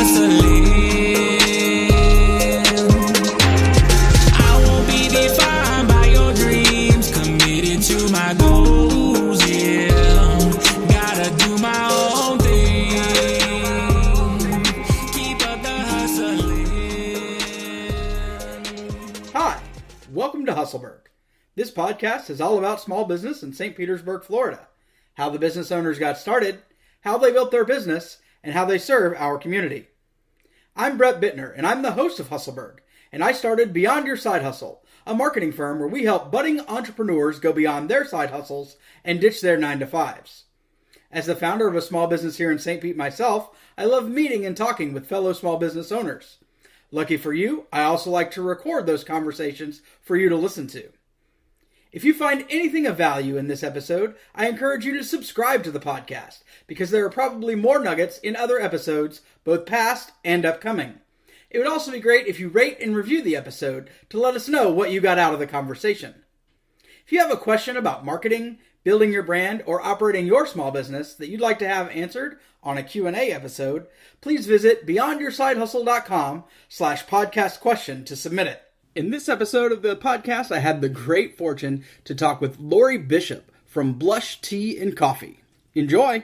hustling. I won't be defined by your dreams, committed to my goals, yeah. Gotta do my own thing, keep up the hustling. Hi, welcome to Hustleburg. This podcast is all about small business in Saint Petersburg, Florida. How the business owners got started, how they built their business, and how they serve our community. I'm Brett Bittner, and I'm the host of Hustleburg, and I started Beyond Your Side Hustle, a marketing firm where we help budding entrepreneurs go beyond their side hustles and ditch their 9-to-5s. As the founder of a small business here in St. Pete myself, I love meeting and talking with fellow small business owners. Lucky for you, I also like to record those conversations for you to listen to. If you find anything of value in this episode, I encourage you to subscribe to the podcast, because there are probably more nuggets in other episodes, both past and upcoming. It would also be great if you rate and review the episode to let us know what you got out of the conversation. If you have a question about marketing, building your brand, or operating your small business that you'd like to have answered on a Q&A episode, please visit beyondyoursidehustle.com/podcast question to submit it. In this episode of the podcast, I had the great fortune to talk with Lori Bishop from Blush Tea and Coffee. Enjoy!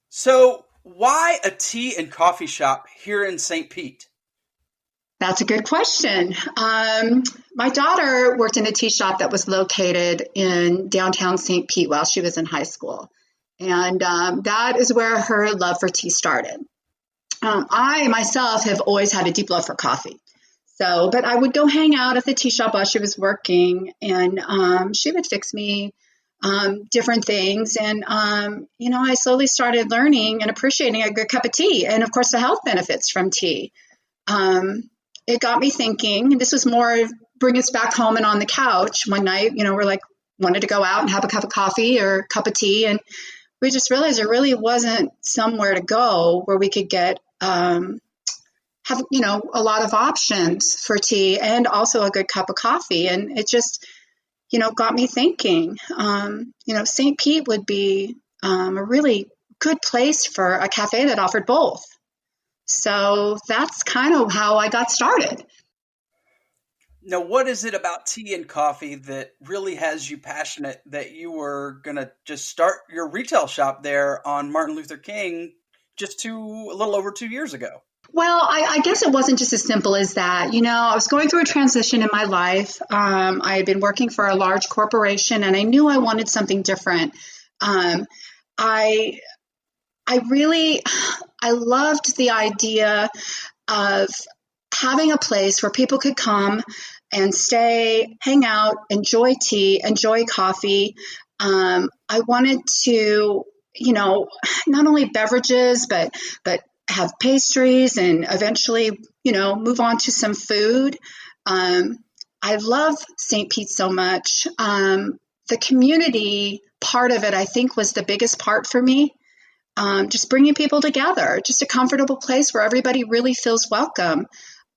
So, why a tea and coffee shop here in St. Pete? That's a good question. My daughter worked in a tea shop that was located in downtown St. Pete while she was in high school. And that is where her love for tea started. I myself have always had a deep love for coffee. But I would go hang out at the tea shop while she was working, and she would fix me different things. And, I slowly started learning and appreciating a good cup of tea, and, of course, the health benefits from tea. It got me thinking. This was more bring us back home and on the couch one night. We're wanted to go out and have a cup of coffee or a cup of tea, and we just realized there really wasn't somewhere to go where we could get have a lot of options for tea and also a good cup of coffee. And it just, got me thinking, St. Pete would be a really good place for a cafe that offered both. So that's kind of how I got started. Now, what is it about tea and coffee that really has you passionate that you were going to just start your retail shop there on Martin Luther King just a little over 2 years ago? Well, I guess it wasn't just as simple as that. I was going through a transition in my life. I had been working for a large corporation, and I knew I wanted something different. I loved the idea of having a place where people could come and stay, hang out, enjoy tea, enjoy coffee. I wanted to, not only beverages, but have pastries and eventually, move on to some food. I love St. Pete so much. The community part of it, I think, was the biggest part for me. Just bringing people together, just a comfortable place where everybody really feels welcome.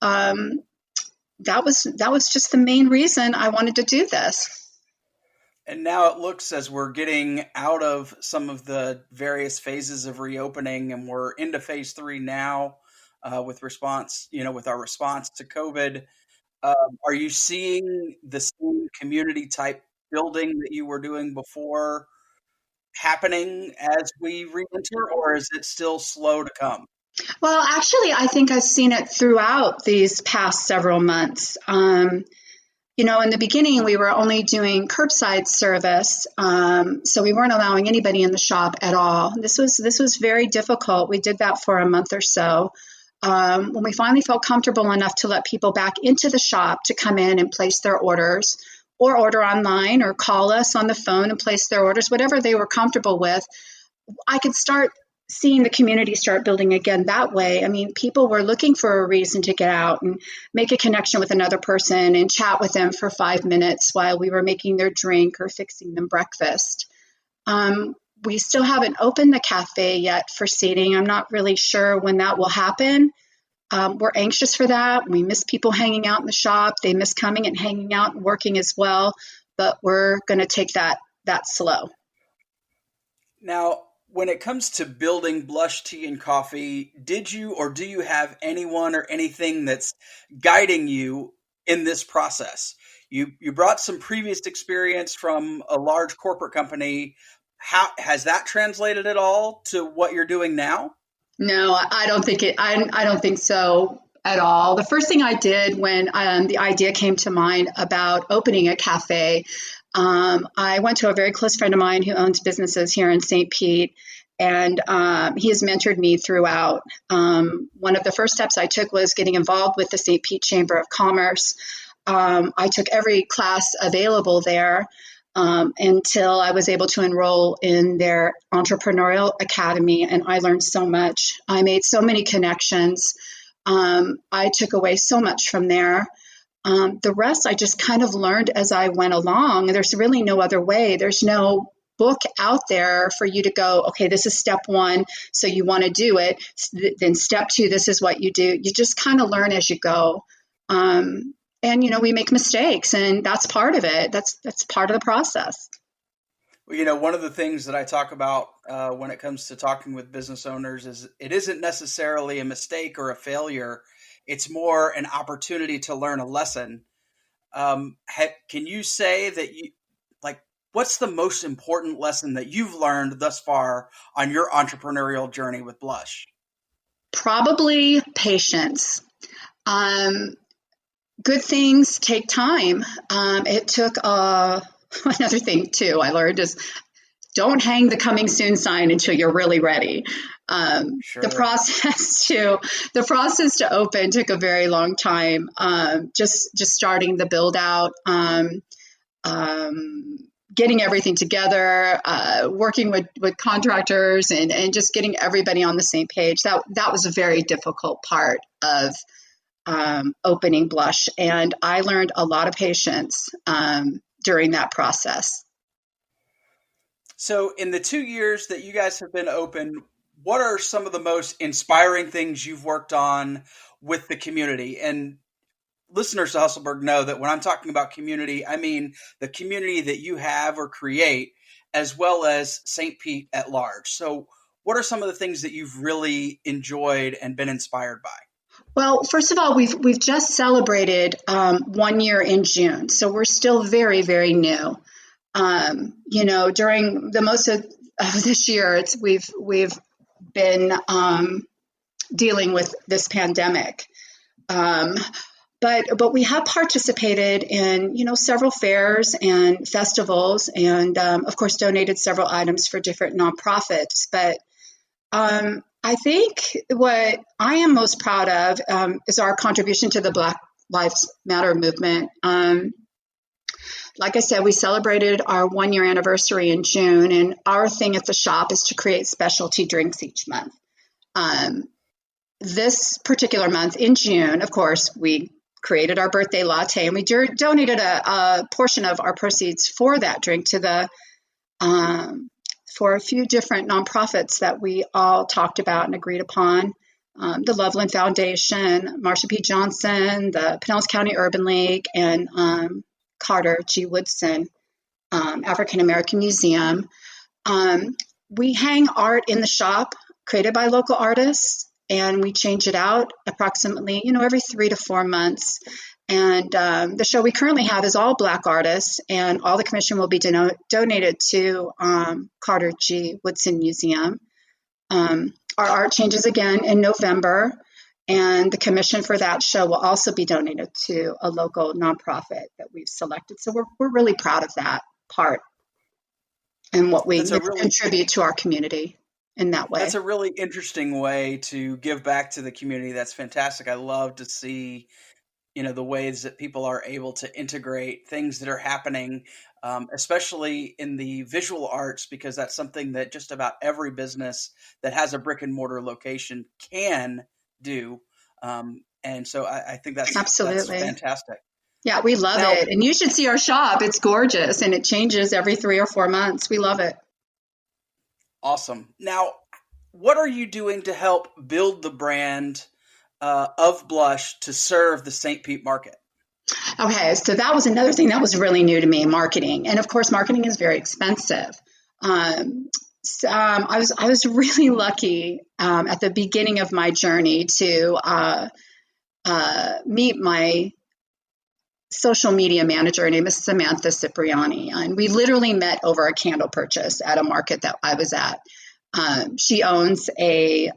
That was just the main reason I wanted to do this. And now it looks as we're getting out of some of the various phases of reopening, and we're into phase 3 now with our response to COVID. Are you seeing the same community type building that you were doing before happening as we re-enter, or is it still slow to come? Well, actually, I think I've seen it throughout these past several months. In the beginning, we were only doing curbside service, so we weren't allowing anybody in the shop at all. This was very difficult. We did that for a month or so. When we finally felt comfortable enough to let people back into the shop to come in and place their orders, or order online, or call us on the phone and place their orders, whatever they were comfortable with, I could start seeing the community start building again that way. I mean, people were looking for a reason to get out and make a connection with another person and chat with them for 5 minutes while we were making their drink or fixing them breakfast. We still haven't opened the cafe yet for seating. I'm not really sure when that will happen. We're anxious for that. We miss people hanging out in the shop. They miss coming and hanging out and working as well, but we're going to take that slow. Now, when it comes to building Blush Tea and Coffee, did you or do you have anyone or anything that's guiding you in this process? You brought some previous experience from a large corporate company. How has that translated at all to what you're doing now? No, I don't think it. I don't think so at all. The first thing I did when the idea came to mind about opening a cafe, I went to a very close friend of mine who owns businesses here in St. Pete, and he has mentored me throughout. One of the first steps I took was getting involved with the St. Pete Chamber of Commerce. I took every class available there until I was able to enroll in their entrepreneurial academy, and I learned so much. I made so many connections. I took away so much from there. The rest I just kind of learned as I went along. There's really no other way. There's no book out there for you to go, okay, this is step one, so you want to do it. Then step two, this is what you do. You just kind of learn as you go. And, we make mistakes, and that's part of it. That's part of the process. Well, one of the things that I talk about when it comes to talking with business owners is it isn't necessarily a mistake or a failure. It's more an opportunity to learn a lesson. Can you say that what's the most important lesson that you've learned thus far on your entrepreneurial journey with Blush? Probably patience. Good things take time. It took another thing too I learned is don't hang the coming soon sign until you're really ready. Sure. The process to open took a very long time. Just starting the build out, getting everything together, working with contractors and just getting everybody on the same page. That was a very difficult part of opening Blush, and I learned a lot of patience during that process. So in the 2 years that you guys have been open, what are some of the most inspiring things you've worked on with the community? And listeners to Hustleburg know that when I'm talking about community, I mean the community that you have or create, as well as St. Pete at large. So what are some of the things that you've really enjoyed and been inspired by? Well, first of all, we've just celebrated 1 year in June, so we're still very, very new. During the most of this year, we've been dealing with this pandemic, but we have participated in several fairs and festivals, and of course donated several items for different nonprofits, but. I think what I am most proud of is our contribution to the Black Lives Matter movement. Like I said, we celebrated our 1 year anniversary in June, and our thing at the shop is to create specialty drinks each month. This particular month in June, of course, we created our birthday latte, and we donated a portion of our proceeds for that drink to for a few different nonprofits that we all talked about and agreed upon. The Loveland Foundation, Marsha P. Johnson, the Pinellas County Urban League, and Carter G. Woodson African American Museum. We hang art in the shop created by local artists, and we change it out approximately, every 3 to 4 months. And the show we currently have is all Black artists, and all the commission will be donated to Carter G. Woodson Museum. Our art changes again in November, and the commission for that show will also be donated to a local nonprofit that we've selected. So we're really proud of that part and what we contribute to our community in that way. That's a really interesting way to give back to the community. That's fantastic. I love to see the ways that people are able to integrate things that are happening, especially in the visual arts, because that's something that just about every business that has a brick and mortar location can do. And so I think that's fantastic. Yeah, we love it. And you should see our shop. It's gorgeous, and it changes every 3 or 4 months. We love it. Awesome. Now, what are you doing to help build the brand of Blush to serve the St. Pete market? Okay, so that was another thing that was really new to me, marketing. And of course, marketing is very expensive. I was really lucky at the beginning of my journey to meet my social media manager. Her name is Samantha Cipriani, and we literally met over a candle purchase at a market that I was at. She owns a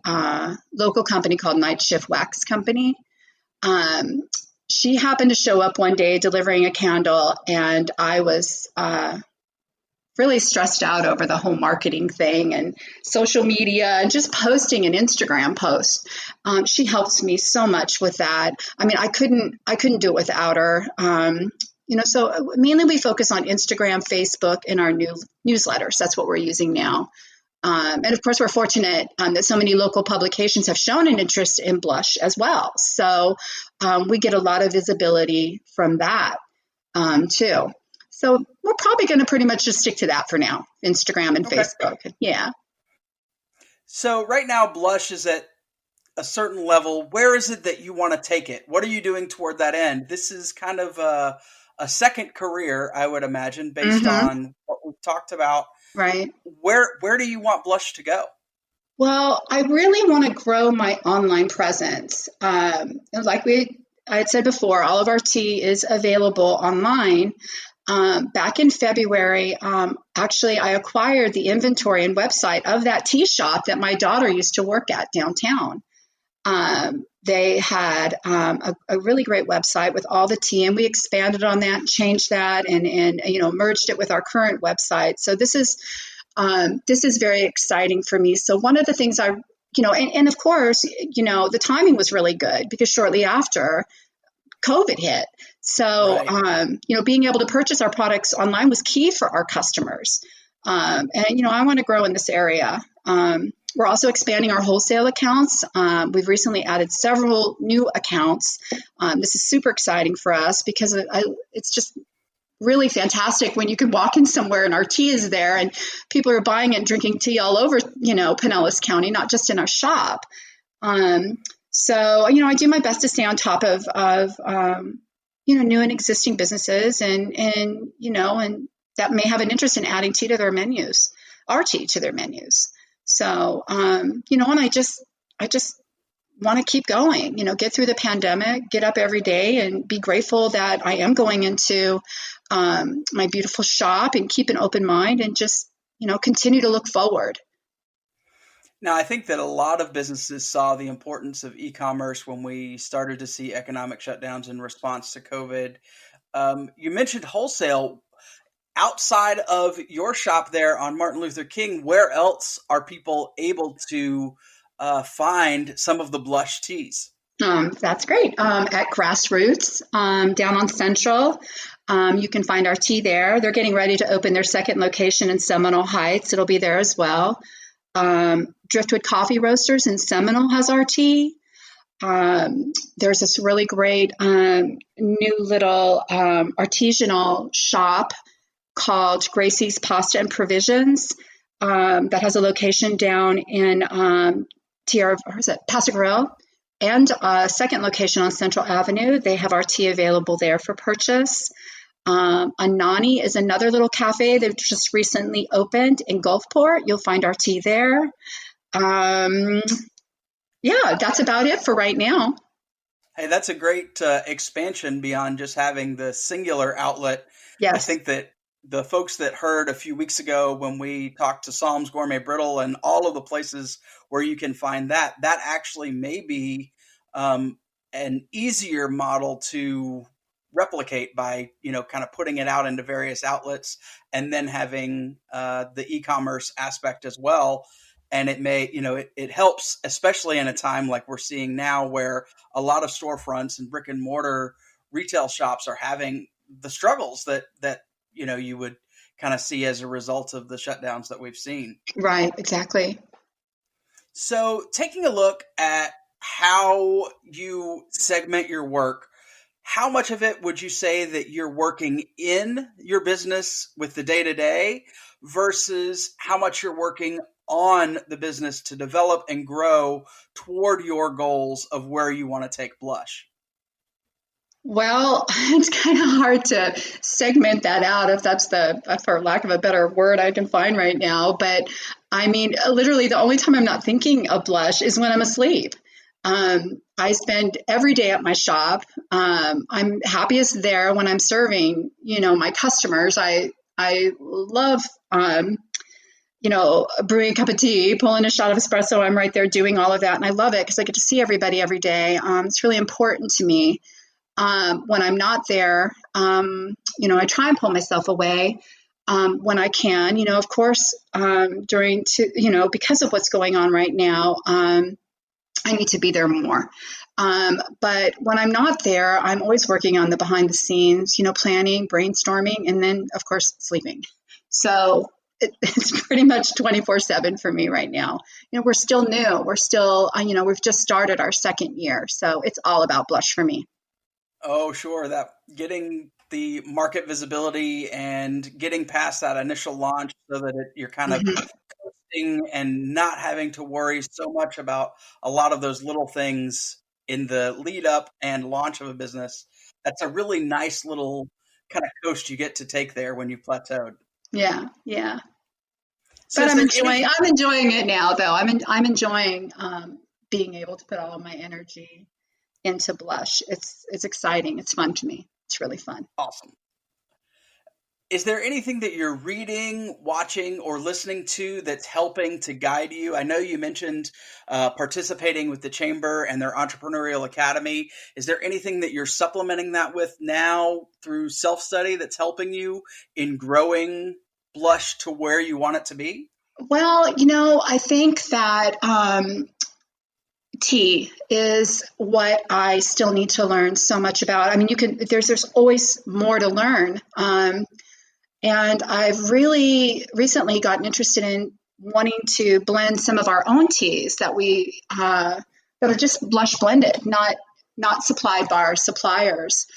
local company called Night Shift Wax Company. She happened to show up one day delivering a candle, and I was really stressed out over the whole marketing thing and social media and just posting an Instagram post. She helps me so much with that. I mean, I couldn't do it without her. So mainly we focus on Instagram, Facebook, and our new newsletters. That's what we're using now. And of course, we're fortunate that so many local publications have shown an interest in blush as well. So we get a lot of visibility from that too. So we're probably going to pretty much just stick to that for now, Instagram and Facebook. Yeah. So right now, blush is at a certain level. Where is it that you want to take it? What are you doing toward that end? This is kind of a second career, I would imagine, based on what we've talked about. Right. Where do you want blush to go? Well, I really want to grow my online presence. Like I had said before, all of our tea is available online. Back in February, actually, I acquired the inventory and website of that tea shop that my daughter used to work at downtown. They had a really great website with all the tea, and we expanded on that, changed that, and merged it with our current website. So this is very exciting for me. So one of the things and of course, the timing was really good because shortly after COVID hit. So, right. Being able to purchase our products online was key for our customers. I want to grow in this area. We're also expanding our wholesale accounts. We've recently added several new accounts. This is super exciting for us because it's just really fantastic when you can walk in somewhere and our tea is there and people are buying it and drinking tea all over, Pinellas County, not just in our shop. So, I do my best to stay on top of new and existing businesses and that may have an interest in adding tea to their menus, our tea to their menus. So, and I just want to keep going, get through the pandemic, get up every day and be grateful that I am going into my beautiful shop and keep an open mind and just, continue to look forward. Now, I think that a lot of businesses saw the importance of e-commerce when we started to see economic shutdowns in response to COVID. You mentioned wholesale. Outside of your shop there on Martin Luther King, where else are people able to find some of the blush teas? That's great. At Grassroots down on Central, you can find our tea there. They're getting ready to open their second location in Seminole Heights. It'll be there as well. Driftwood Coffee Roasters in Seminole has our tea. There's this really great new little artisanal shop called Gracie's Pasta and Provisions that has a location down in Paso Grill, and a second location on Central Avenue. They have our tea available there for purchase. Anani is another little cafe that just recently opened in Gulfport. You'll find our tea there. That's about it for right now. Hey, that's a great expansion beyond just having the singular outlet. Yes. I think that the folks that heard a few weeks ago when we talked to Psalms Gourmet Brittle and all of the places where you can find that actually may be an easier model to replicate by, kind of putting it out into various outlets and then having the e-commerce aspect as well. And it may, it helps, especially in a time like we're seeing now where a lot of storefronts and brick and mortar retail shops are having the struggles that you would kind of see as a result of the shutdowns that we've seen. Right, exactly. So taking a look at how you segment your work, how much of it would you say that you're working in your business with the day-to-day versus how much you're working on the business to develop and grow toward your goals of where you want to take blush? Well, it's kind of hard to segment that out if that's for lack of a better word I can find right now. But I mean, literally the only time I'm not thinking of blush is when I'm asleep. I spend every day at my shop. I'm happiest there when I'm serving, my customers. I love, brewing a cup of tea, pulling a shot of espresso. I'm right there doing all of that. And I love it because I get to see everybody every day. It's really important to me. When I'm not there, I try and pull myself away when I can. Of course, because of what's going on right now, I need to be there more. But when I'm not there, I'm always working on the behind the scenes, planning, brainstorming, and then, of course, sleeping. So it's pretty much 24/7 for me right now. We're still new. We're still, we've just started our second year. So it's all about blush for me. Oh, sure. That getting the market visibility and getting past that initial launch so that you're kind of coasting and not having to worry so much about a lot of those little things in the lead up and launch of a business. That's a really nice little kind of coast you get to take there when you've plateaued. Yeah, yeah. So but I'm enjoying it now, though. I'm enjoying being able to put all of my energy into blush. It's exciting. It's fun to me. It's really fun. Awesome. Is there anything that you're reading, watching, or listening to that's helping to guide you? I know you mentioned participating with the Chamber and their Entrepreneurial Academy. Is there anything that you're supplementing that with now through self-study that's helping you in growing blush to where you want it to be? Well, I think that tea is what I still need to learn so much about. I mean, there's always more to learn. And I've really recently gotten interested in wanting to blend some of our own teas that that are just blush blended, not supplied by our suppliers.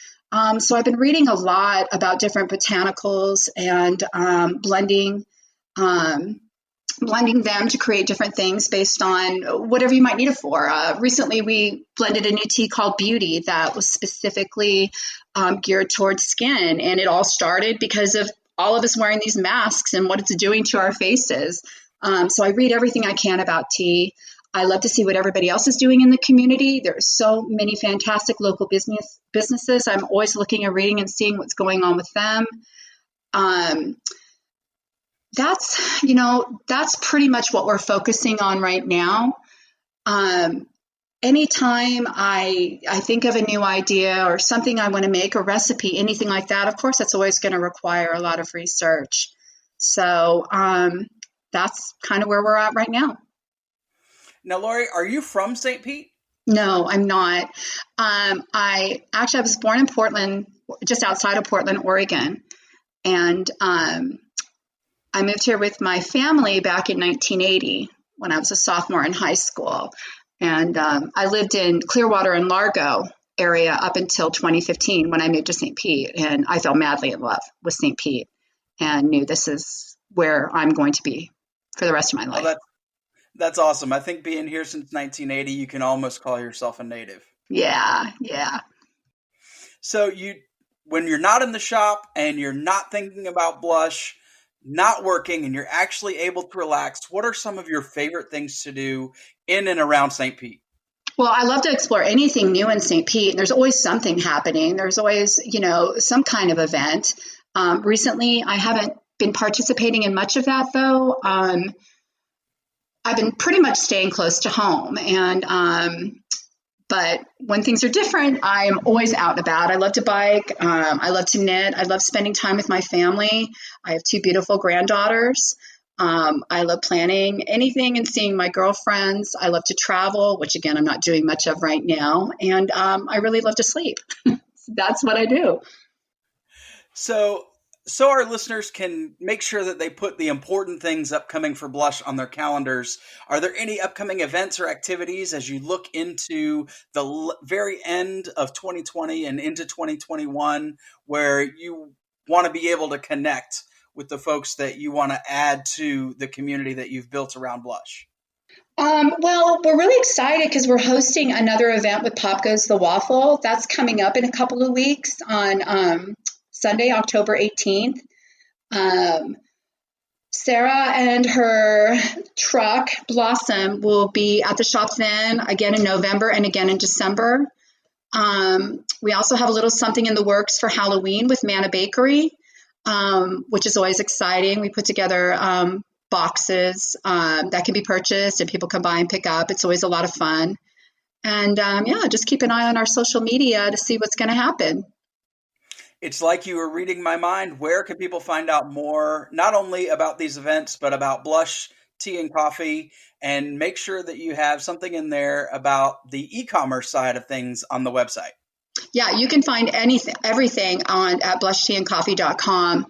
So I've been reading a lot about different botanicals and blending them to create different things based on whatever you might need it for. Recently, we blended a new tea called Beauty that was specifically geared towards skin. And it all started because of all of us wearing these masks and what it's doing to our faces. So I read everything I can about tea. I love to see what everybody else is doing in the community. There are so many fantastic local businesses. I'm always looking and reading and seeing what's going on with them. That's pretty much what we're focusing on right now. Anytime I think of a new idea or something I want to make, a recipe, anything like that, of course, that's always going to require a lot of research. So that's kind of where we're at right now. Now, Lori, are you from St. Pete? No, I'm not. I was born in Portland, just outside of Portland, Oregon. And I moved here with my family back in 1980 when I was a sophomore in high school. And I lived in Clearwater and Largo area up until 2015 when I moved to St. Pete. And I fell madly in love with St. Pete and knew this is where I'm going to be for the rest of my life. Well, that's awesome. I think being here since 1980, you can almost call yourself a native. Yeah. So when you're not in the shop and you're not thinking about blush, not working, and you're actually able to relax, what are some of your favorite things to do in and around St. Pete? Well, I love to explore anything new in St. Pete. And there's always something happening. There's always, some kind of event. Recently, I haven't been participating in much of that, though. I've been pretty much staying close to home. But when things are different, I am always out and about. I love to bike. I love to knit. I love spending time with my family. I have 2 beautiful granddaughters. I love planning anything and seeing my girlfriends. I love to travel, which again, I'm not doing much of right now. And I really love to sleep. That's what I do. So our listeners can make sure that they put the important things upcoming for Blush on their calendars. Are there any upcoming events or activities as you look into the very end of 2020 and into 2021 where you want to be able to connect with the folks that you want to add to the community that you've built around Blush? Well, we're really excited because we're hosting another event with Pop Goes the Waffle. That's coming up in a couple of weeks on Sunday, October 18th. Sarah and her truck, Blossom, will be at the shop then, again in November and again in December. We also have a little something in the works for Halloween with Manna Bakery, which is always exciting. We put together boxes that can be purchased and people can buy and pick up. It's always a lot of fun. And just keep an eye on our social media to see what's going to happen. It's like you were reading my mind. Where can people find out more, not only about these events, but about Blush Tea and Coffee? And make sure that you have something in there about the e-commerce side of things on the website. Yeah, you can find everything at blushteaandcoffee.com.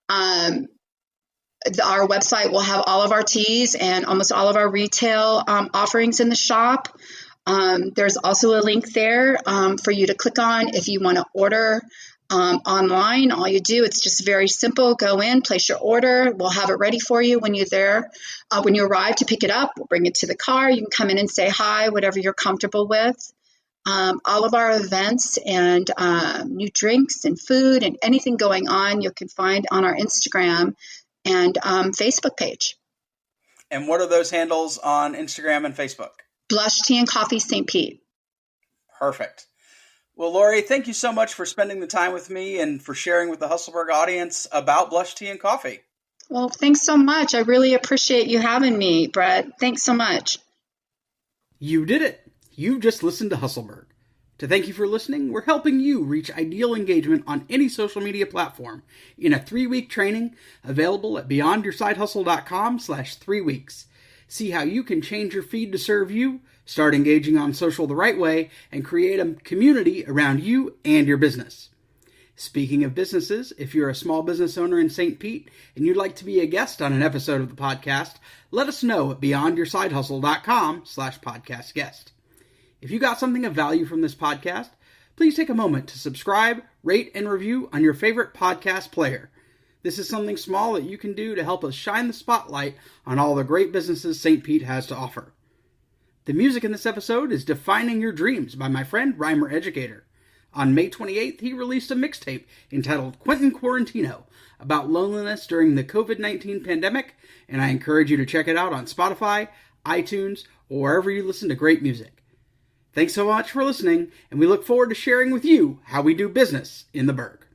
Our website will have all of our teas and almost all of our retail offerings in the shop. There's also a link there for you to click on if you want to order online. All you do, it's just very simple. Go in, place your order. We'll have it ready for you when you're there. When you arrive to pick it up, we'll bring it to the car. You can come in and say hi, whatever you're comfortable with. All of our events and new drinks and food and anything going on, you can find on our Instagram and Facebook page. And what are those handles on Instagram and Facebook? Blush Tea and Coffee St. Pete. Perfect. Well, Lori, thank you so much for spending the time with me and for sharing with the Hustleburg audience about Blush Tea and Coffee. Well, thanks so much. I really appreciate you having me, Brett. Thanks so much. You did it. You've just listened to Hustleburg. To thank you for listening, we're helping you reach ideal engagement on any social media platform in a 3-week training available at beyondyoursidehustle.com/3 weeks. See how you can change your feed to serve you, start engaging on social the right way, and create a community around you and your business. Speaking of businesses, if you're a small business owner in St. Pete and you'd like to be a guest on an episode of the podcast, let us know at beyondyoursidehustle.com/podcast guest. If you got something of value from this podcast, please take a moment to subscribe, rate, and review on your favorite podcast player. This is something small that you can do to help us shine the spotlight on all the great businesses St. Pete has to offer. The music in this episode is Defining Your Dreams by my friend Rhymer Educator. On May 28th, he released a mixtape entitled Quentin Quarantino about loneliness during the COVID-19 pandemic, and I encourage you to check it out on Spotify, iTunes, or wherever you listen to great music. Thanks so much for listening, and we look forward to sharing with you how we do business in the Burg.